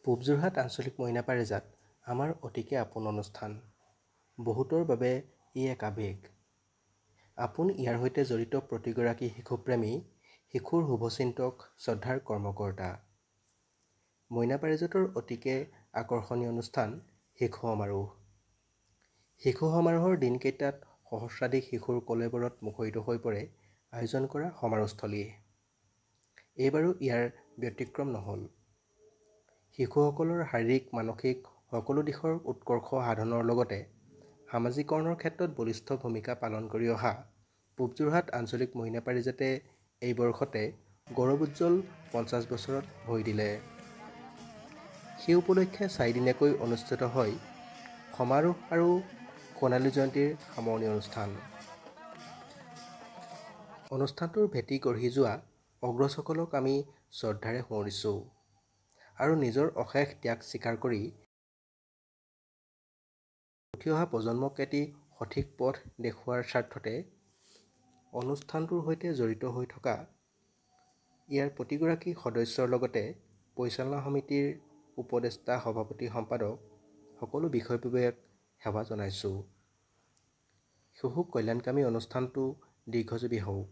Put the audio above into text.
পূব যোৰহাট আঞ্চলিক মইনা পাৰিজাত আমাৰ অতিকে আপোন অনুষ্ঠান। বহুতৰ বাবে ই এক আৱেগ। আপোন ইয়াৰ সৈতে জড়িত প্ৰতিগৰাকী শিশুপ্ৰেমী, শিশুৰ শুভচিন্তক, শ্ৰদ্ধাৰ কৰ্মকৰ্তা। মইনা পাৰিজাতৰ অতিকে আকৰ্ষণীয় অনুষ্ঠান শিশু সমাৰোহ। শিশু সমাৰোহৰ দিনকেইটাত সহস্ৰাধিক শিশুৰ কলেবৰত মুখৰিত হৈ পৰে আয়োজন কৰা সমাৰোহস্থলী। এইবাৰো ইয়াৰ ব্যতিক্ৰম নহ'ল। শিশুসকলৰ শাৰীৰিক, মানসিক সকলো দিশৰ উৎকৰ্ষ সাধনৰ লগতে সামাজিকৰণৰ ক্ষেত্ৰত বলিষ্ঠ ভূমিকা পালন কৰি অহা পূব যোৰহাট আঞ্চলিক মইনা পাৰিজাতে এই বৰ্ষতে গৌৰৱোজ্জ্বল ৫০ বছৰত ভৰি দিলে। সেই উপলক্ষে ৪ দিনীয়াকৈ অনুষ্ঠিত হয় সমাৰোহ আৰু সোণালী জয়ন্তীৰ সামৰণি অনুষ্ঠান। অনুষ্ঠানটোৰ ভেটি গঢ়ি যোৱা অগ্ৰজসকলক আমি শ্ৰদ্ধাৰে সুঁৱৰিছোঁ আৰু নিজৰ অশেষ ত্যাগ স্বীকাৰ কৰি উঠি অহা প্ৰজন্মক এটি সঠিক পথ দেখুওৱাৰ স্বাৰ্থতে অনুষ্ঠানটোৰ সৈতে জড়িত হৈ থকা ইয়াৰ প্ৰতিগৰাকী সদস্যৰ লগতে পৰিচালনা সমিতিৰ উপদেষ্টা, সভাপতি, সম্পাদক সকলো বিষয়ববীয়াক সেৱা জনাইছোঁ। শিশু কল্যাণকামী অনুষ্ঠানটো দীৰ্ঘজীৱী হওক।